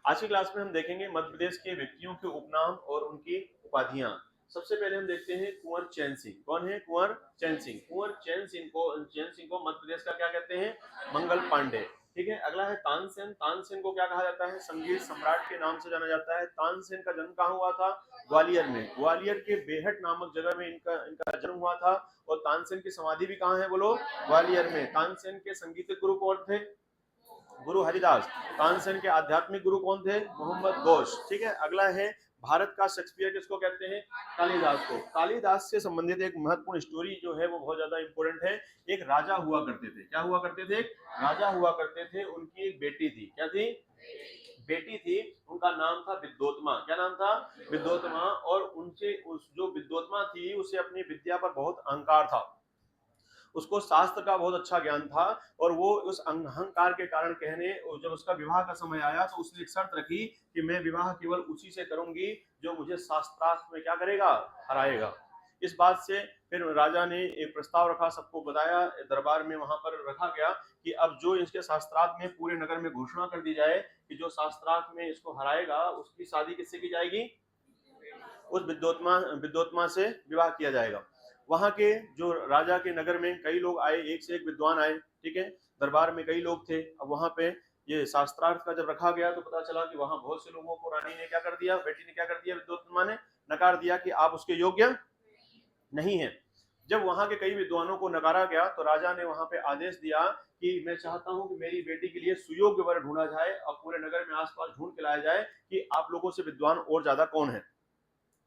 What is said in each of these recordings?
आज की क्लास में हम देखेंगे मध्य प्रदेश के व्यक्तियों के उपनाम और उनकी उपाधियां। सबसे पहले हम देखते हैं कुंवर चैन सिंह। कौन है कुंवर चैन सिंह? कुंवर चैन सिंह को मध्य प्रदेश का क्या कहते हैं? मंगल पांडे। ठीक है। अगला है तानसेन। तानसेन को क्या कहा जाता है? संगीत सम्राट के नाम से जाना जाता है। तानसेन का जन्म कहाँ हुआ था? ग्वालियर में। ग्वालियर के बेहट नामक जगह में इनका इनका जन्म हुआ था। और तानसेन की समाधि भी कहाँ है बोलो? ग्वालियर में। तानसेन के संगीत गुरु कौन थे? गुरु हरिदास। तानसेन के आध्यात्मिक गुरु कौन थे? मोहम्मद घोष। ठीक है। अगला है भारत का शेक्सपियर किसको कहते हैं? कालिदास को। कालिदास से संबंधित एक महत्वपूर्ण स्टोरी जो है वो बहुत ज्यादा इंपॉर्टेंट है। एक राजा हुआ करते थे। क्या हुआ करते थे? राजा हुआ करते थे। उनकी एक बेटी थी। क्या थी? बेटी थी। उनका नाम था विद्योत्मा। क्या नाम था? विद्योत्मा। और उनसे उस जो विद्योत्मा थी उसे अपनी विद्या पर बहुत अहंकार था। उसको शास्त्र का बहुत अच्छा ज्ञान था। और वो उस अहंकार के कारण कहने, जब उसका विवाह का समय आया तो उसने एक शर्त रखी कि मैं विवाह केवल उसी से करूंगी जो मुझे शास्त्रार्थ में क्या करेगा? हराएगा। इस बात से फिर राजा ने एक प्रस्ताव रखा, सबको बताया, दरबार में वहां पर रखा गया कि अब जो इसके शास्त्रार्थ में पूरे नगर में घोषणा कर दी जाए कि जो शास्त्रार्थ में इसको हराएगा उसकी शादी किससे की जाएगी? उस विद्योत्मा से विवाह किया जाएगा। वहां के जो राजा के नगर में कई लोग आए, एक से एक विद्वान आए। ठीक है। दरबार में कई लोग थे। अब वहां पे ये शास्त्रार्थ का जब रखा गया तो पता चला कि वहां बहुत से लोगों को रानी ने क्या कर दिया, बेटी ने क्या कर दिया, विद्योत्मा ने नकार दिया कि आप उसके योग्य नहीं है। जब वहां के कई विद्वानों को नकारा गया तो राजा ने वहां पे आदेश दिया कि मैं चाहता हूं कि मेरी बेटी के लिए सुयोग्य वर ढूंढा जाए और पूरे नगर में आसपास ढूंढ के लाया जाए कि आप लोगों से विद्वान और ज्यादा कौन है।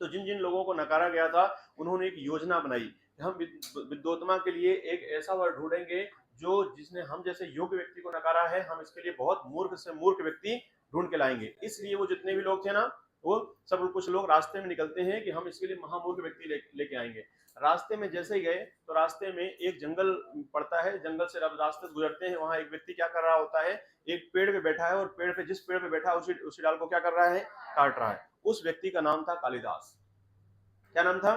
तो जिन जिन लोगों को नकारा गया था उन्होंने एक योजना बनाई कि हम विद्योत्मा के लिए एक ऐसा वर ढूंढेंगे जो जिसने हम जैसे योग्य व्यक्ति को नकारा है, हम इसके लिए बहुत मूर्ख से मूर्ख व्यक्ति ढूंढ के लाएंगे। इसलिए वो जितने भी लोग थे ना, वो सब कुछ लोग रास्ते में निकलते हैं कि हम इसके लिए महामूर्ख व्यक्ति लेके आएंगे। रास्ते में जैसे ही गए तो रास्ते में एक जंगल पड़ता है। जंगल से अब रास्ते से गुजरते हैं, वहां एक व्यक्ति क्या कर रहा होता है? एक पेड़ पे बैठा है और पेड़ पे जिस पेड़ पे बैठा है उसी डाल को क्या कर रहा है? काट रहा है। उस व्यक्ति का नाम था कालिदास। क्या नाम था?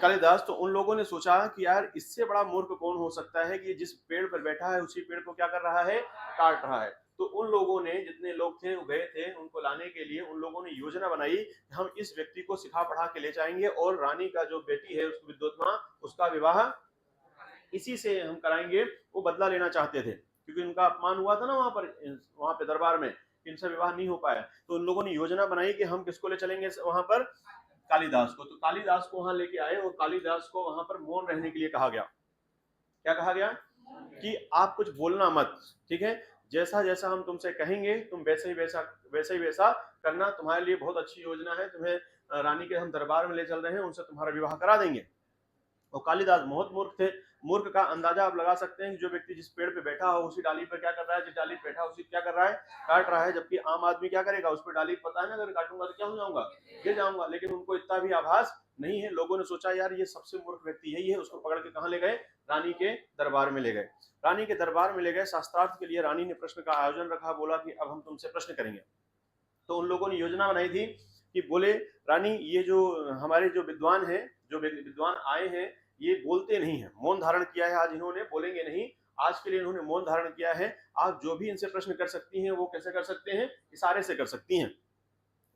कालिदास। तो उन लोगों ने सोचा कि यार इससे बड़ा मूर्ख कौन हो सकता है कि जिस पेड़ पर बैठा है उसी पेड़ को क्या कर रहा है? काट रहा है। तो उन लोगों ने, जितने लोग थे वो गए थे उनको लाने के लिए, उन लोगों ने योजना बनाई कि हम इस व्यक्ति को सिखा पढ़ा के ले जाएंगे और रानी का जो बेटी है उसको विद्योत्मा, उसका विवाह इसी से हम कराएंगे। वो बदला लेना चाहते थे क्योंकि उनका अपमान हुआ था ना वहां पे दरबार में, इनसे विवाह नहीं हो पाया। तो उन लोगों ने योजना बनाई कि हम किसको ले चलेंगे वहां पर? कालिदास को। तो कालिदास को वहां लेके आए और कालिदास को वहां पर मौन रहने के लिए कहा गया। क्या कहा गया? कि आप कुछ बोलना मत। ठीक है। जैसा जैसा हम तुमसे कहेंगे तुम वैसे ही वैसा करना। तुम्हारे लिए बहुत अच्छी योजना है, तुम्हें रानी के हम दरबार में ले चल रहे हैं, उनसे तुम्हारा विवाह करा देंगे। और कालिदास बहुत मूर्ख थे। मूर्ख का अंदाजा आप लगा सकते हैं कि जो व्यक्ति जिस पेड़ पे बैठा हो उसी डाली पर क्या कर रहा है? जिस डाली पे बैठा उसी क्या कर रहा है? काट रहा है। जबकि आम आदमी क्या करेगा? उस पर डाली पता है ना, अगर काटूंगा तो क्या हो जाऊंगा? गिर जाऊंगा। लेकिन उनको इतना भी आभास नहीं है। लोगों ने सोचा यार ये सबसे मूर्ख व्यक्ति यही है। उसको पकड़ के कहाँ ले गए? रानी के दरबार में ले गए। रानी के दरबार में ले गए। शास्त्रार्थ के लिए रानी ने प्रश्न का आयोजन रखा। बोला कि अब हम तुमसे प्रश्न करेंगे। तो उन लोगों ने योजना बनाई थी कि बोले रानी, ये जो हमारे जो विद्वान है, जो विद्वान आए हैं, ये बोलते नहीं है, मौन धारण किया है। आज इन्होंने बोलेंगे नहीं, आज के लिए इन्होंने मौन धारण किया है। आप जो भी इनसे प्रश्न कर सकती हैं वो कैसे कर सकते हैं? इशारे से कर सकती हैं।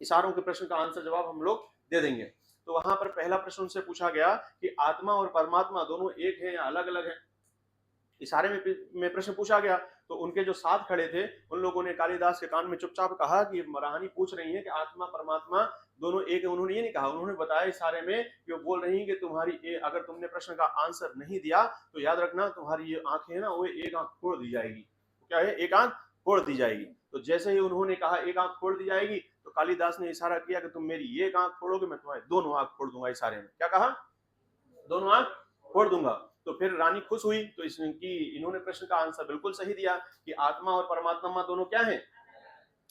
इशारों के प्रश्न का आंसर जवाब हम लोग दे देंगे। तो वहां पर पहला प्रश्न उनसे पूछा गया कि आत्मा और परमात्मा दोनों एक है या अलग अलग है? इशारे में प्रश्न पूछा गया। तो उनके जो साथ खड़े थे उन लोगों ने कालिदास के कान में चुपचाप कहा कि रानी पूछ रही है कि आत्मा परमात्मा दोनों एक है। उन्होंने ये नहीं कहा, उन्होंने बताया इशारे में कि वो बोल रही है कि तुम्हारी अगर तुमने प्रश्न का आंसर नहीं दिया तो याद रखना तुम्हारी ये आंखें है ना, वो एक आंख फोड़ दी जाएगी। क्या है? एक आंख फोड़ दी जाएगी। तो जैसे ही उन्होंने कहा एक आंख फोड़ दी जाएगी तो कालिदास ने इशारा किया कि तुम मेरी एक आंख फोड़ोगे, मैं तुम्हारी दोनों आंख फोड़ दूंगा। इशारे में क्या कहा? दोनों आंख फोड़ दूंगा। तो फिर रानी खुश हुई। तो इन्होंने प्रश्न का आंसर बिल्कुल सही दिया कि आत्मा और परमात्मा दोनों क्या है?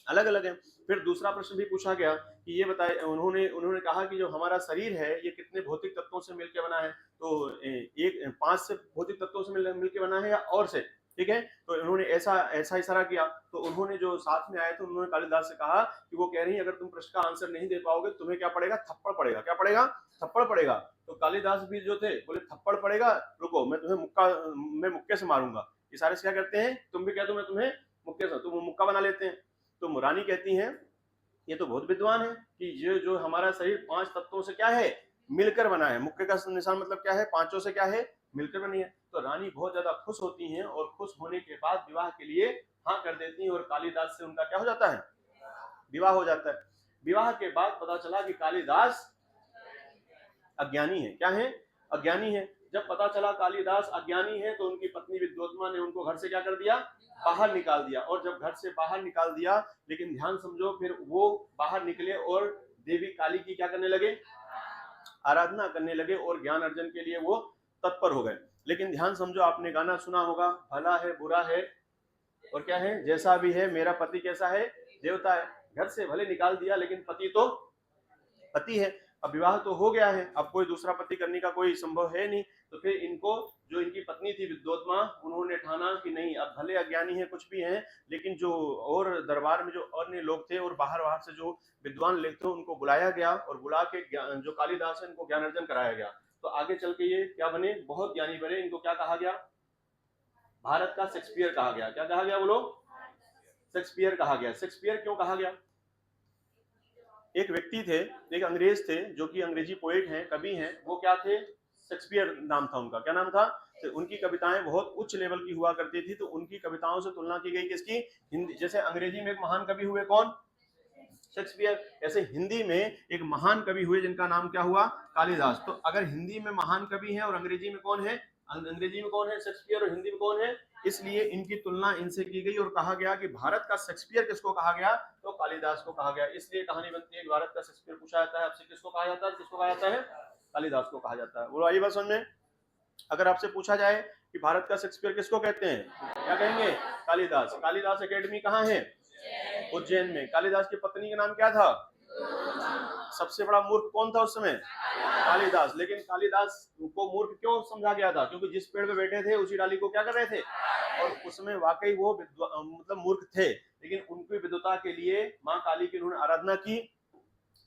अलग अलग है। फिर दूसरा प्रश्न भी पूछा गया कि ये बताए, उन्होंने उन्होंने कहा कि जो हमारा शरीर है ये कितने भौतिक तत्वों से मिलकर बना है? तो एक 5 से भौतिक तत्वों से मिलकर बना है या और से? ठीक है। तो उन्होंने ऐसा ऐसा इशारा किया। तो उन्होंने जो साथ में आए थे उन्होंने कालिदास से कहा कि वो कह रही है अगर तुम प्रश्न का आंसर नहीं दे पाओगे तुम्हें क्या पड़ेगा? थप्पड़ पड़ेगा। क्या पड़ेगा? थप्पड़ पड़ेगा। तो कालिदास भी जो थे बोले थप्पड़ पड़ेगा, रुको मैं मुक्के से मारूंगा। इशारे से क्या करते हैं? तुम भी कह दो मैं तुम्हें मुक्के से, तो वो मुक्का बना लेते हैं। तो रानी कहती हैं ये तो बहुत विद्वान है कि ये जो हमारा शरीर 5 तत्वों से क्या है, मिलकर बना है। मुक्के का निशान मतलब क्या है, पांचों से क्या है, मिलकर बनी है। तो रानी बहुत ज्यादा खुश होती हैं और खुश होने के बाद विवाह के लिए हाँ कर देती हैं और कालिदास से उनका क्या हो जाता है, विवाह हो जाता है। विवाह के बाद पता चला कि कालिदास अज्ञानी है। क्या है, अज्ञानी है। जब पता चला कालिदास अज्ञानी है तो उनकी पत्नी विद्योत्मा ने उनको घर से क्या कर दिया, बाहर निकाल दिया। और जब घर से बाहर निकाल दिया, लेकिन ध्यान समझो, फिर वो बाहर निकले और देवी काली की क्या करने लगे, आराधना करने लगे और ज्ञान अर्जन के लिए वो तत्पर हो गए। लेकिन ध्यान समझो, आपने गाना सुना होगा, भला है बुरा है और क्या है, जैसा भी है मेरा पति कैसा है, देवता है। घर से भले निकाल दिया लेकिन पति तो पति है। अब विवाह तो हो गया है, अब कोई दूसरा पति करने का कोई संभव है नहीं। तो फिर इनको, जो इनकी पत्नी थी विद्योत्मा, उन्होंने ठाना कि नहीं, अब भले अज्ञानी है, कुछ भी हैं, लेकिन जो और दरबार में जो अन्य लोग थे और बाहर बाहर से जो विद्वान लोग थे उनको बुलाया गया और बुला के जो कालिदास है इनको ज्ञान अर्जन कराया गया। तो आगे चल के ये क्या बने, बहुत ज्ञानी बने। इनको क्या कहा गया, भारत का शेक्सपियर कहा गया। क्या कहा गया बोलो, शेक्सपियर कहा गया। शेक्सपियर क्यों कहा गया, एक व्यक्ति थे, एक अंग्रेज थे जो कि अंग्रेजी पोएट हैं, कवि हैं। वो क्या थे, शेक्सपियर नाम था उनका। क्या नाम था, तो उनकी कविताएं बहुत उच्च लेवल की हुआ करती थी। तो उनकी कविताओं से तुलना की गई किसकी, हिंदी। जैसे अंग्रेजी में एक महान कवि हुए कौन, शेक्सपियर, ऐसे हिंदी में एक महान कवि हुए जिनका नाम क्या हुआ, कालिदास। तो अगर हिंदी में महान कवि है और अंग्रेजी में कौन है, अंग्रेजी में कौन है, शेक्सपियर, और हिंदी में कौन है, इसलिए इनकी तुलना इनसे की गई और कहा गया कि भारत का शेक्सपियर किसको कहा गया, तो कालिदास को कहा गया। इसलिए कहानी बनती है कि भारत का शेक्सपियर पूछा जाता है आपसे, किसको कहा जाता है, किसको कहा जाता है, कालिदास को कहा जाता है। बोलो आई बात समझ में। अगर आपसे पूछा जाए कि भारत का शेक्सपियर किसको कहते हैं, क्या कहेंगे, कालिदास। कालिदास एकेडमी कहाँ है, उज्जैन में। कालिदास की पत्नी का नाम क्या था, सबसे बड़ा मूर्ख कौन था उस समय, कालिदास। लेकिन कालिदास को मूर्ख क्यों समझा गया था, क्योंकि जिस पेड़ पे बैठे थे उसी डाली को क्या कर रहे थे, और उसमें वाकई वो मतलब मूर्ख थे। लेकिन उनकी विद्वता के लिए माँ काली की उन्होंने आराधना की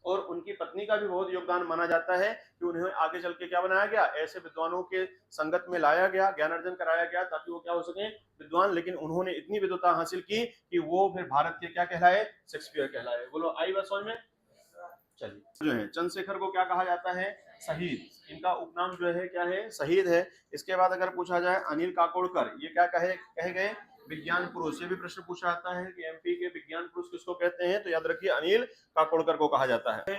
और उनकी पत्नी का भी बहुत योगदान माना जाता है कि उन्हें आगे चल के क्या बनाया गया, ऐसे विद्वानों के संगत में लाया गया, ज्ञान अर्जन कराया गया ताकि वो क्या हो सके, विद्वान। लेकिन उन्होंने इतनी विद्वता हासिल की कि वो फिर भारत के क्या कहलाए, शेक्सपियर कहलाए। बोलो आई बात समझ में। चलिए, जो है चंद्रशेखर को क्या कहा जाता है, शहीद। इनका उपनाम जो है क्या है, शहीद है। इसके बाद अगर पूछा जाए अनिल काकोड़कर, ये क्या कहे गए, विज्ञान पुरुष। ये भी प्रश्न पूछा जाता है कि एमपी के विज्ञान पुरुष किसको कहते हैं, तो याद रखिए अनिल काकोड़कर को कहा जाता है।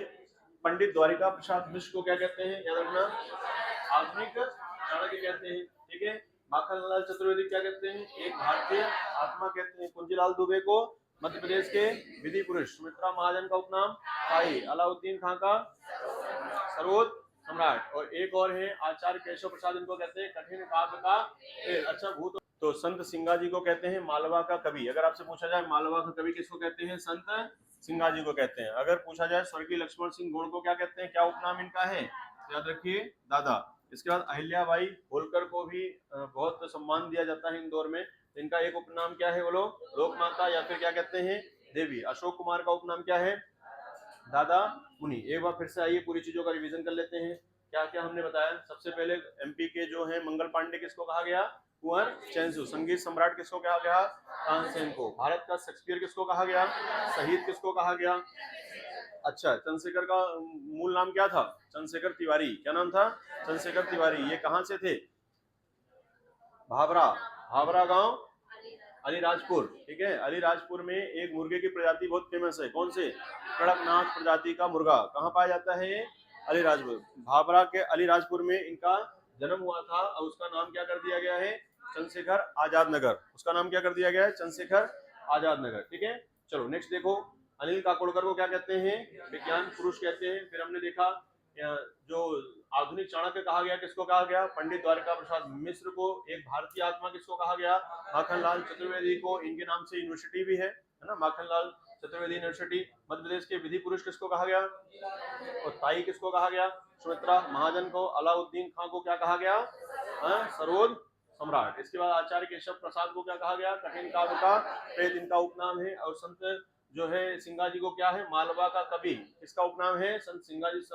पंडित द्वारिका प्रसाद मिश्र को क्या कहते हैं, याद रखना, आधुनिक चाणक्य कहते हैं। ठीक है, माखनलाल चतुर्वेदी क्या कहते हैं, एक भारतीय आत्मा कहते हैं। कुंजीलाल दुबे को मध्य प्रदेश के विधि पुरुष। सुमित्रा महाजन का उपनाम भाई। अलाउद्दीन खां का सर्वोच्च सम्राट। और एक और है आचार्य केशव प्रसाद, इनको कहते हैं कठिन काव्य का पेड़। अच्छा भूत। तो संत सिंगा जी को कहते हैं मालवा का कवि। अगर आपसे पूछा जाए मालवा का कवि किसको कहते हैं, संत सिंगा जी को कहते हैं। अगर पूछा जाए स्वर्गीय लक्ष्मण सिंह गोड़ को क्या कहते हैं, क्या उपनाम इनका है, याद रखिए दादा। इसके बाद अहिल्याबाई होलकर को भी बहुत सम्मान दिया जाता है इंदौर में। इनका एक उपनाम क्या है बोलो, लोक माता या फिर क्या कहते हैं, देवी। अशोक कुमार का उपनाम क्या है, दादा मुनि। एक बार फिर से आइए पूरी चीजों का रिवीजन कर लेते हैं। क्या क्या हमने बताया, सबसे पहले एमपी के जो है मंगल पांडे किसको कहा गया, कुंवर चैनसू। संगीत सम्राट किसको कहा गया, तानसेन को। भारत का शेक्सपियर किसको कहा गया, शहीद किसको कहा गया। अच्छा, चंद्रशेखर का मूल नाम क्या था, चंद्रशेखर तिवारी। क्या नाम था, चंद्रशेखर तिवारी। ये कहां से थे, भावरा, भावरा गांव अलीराजपुर। ठीक है, अलीराजपुर में एक मुर्गे की प्रजाति बहुत फेमस है, कौन से, कड़कनाथ प्रजाति का मुर्गा। कहाँ पाया जाता है ये, अलीराजपुर। भावरा के अलीराजपुर में इनका जन्म हुआ था और उसका नाम क्या कर दिया गया है, चंद्रशेखर आजाद नगर। उसका नाम क्या कर दिया गया है, चंद्रशेखर आजाद नगर। ठीक है, चलो नेक्स्ट देखो। अनिल काकोड़कर को क्या कहते हैं, विज्ञान पुरुष कहते हैं। फिर हमने देखा जो आधुनिक चाणक्य कहा गया, किसको कहा गया, पंडित द्वारिका प्रसाद मिश्र को। एक भारतीय आत्मा किसको कहा गया, माखनलाल चतुर्वेदी को। इनके नाम से यूनिवर्सिटी भी है ना, माखनलाल चतुर्वेदी यूनिवर्सिटी। मध्य प्रदेश के विधि पुरुष किसको कहा गया, और ताई किसको कहा गया, सुमित्रा महाजन को। अलाउद्दीन खां को क्या कहा गया, सर्वोच्च सम्राट। इसके बाद आचार्य केशव प्रसाद को क्या कहा गया, कठिन काव्य का पेड़, इनका उपनाम है। और संत जो है सिंगा जी को क्या है, मालवा का कवि। इसका उपनाम है संत सिंगा जी।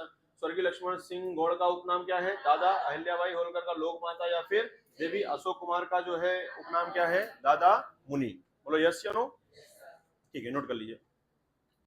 स्वर्गीय लक्ष्मण सिंह गौड़ का उपनाम क्या है, दादा। अहिल्याबाई होलकर का लोक माता या फिर देवी। अशोक कुमार का जो है उपनाम क्या है, दादा मुनि। बोलो यस या नो। ठीक है, नोट कर लीजिए।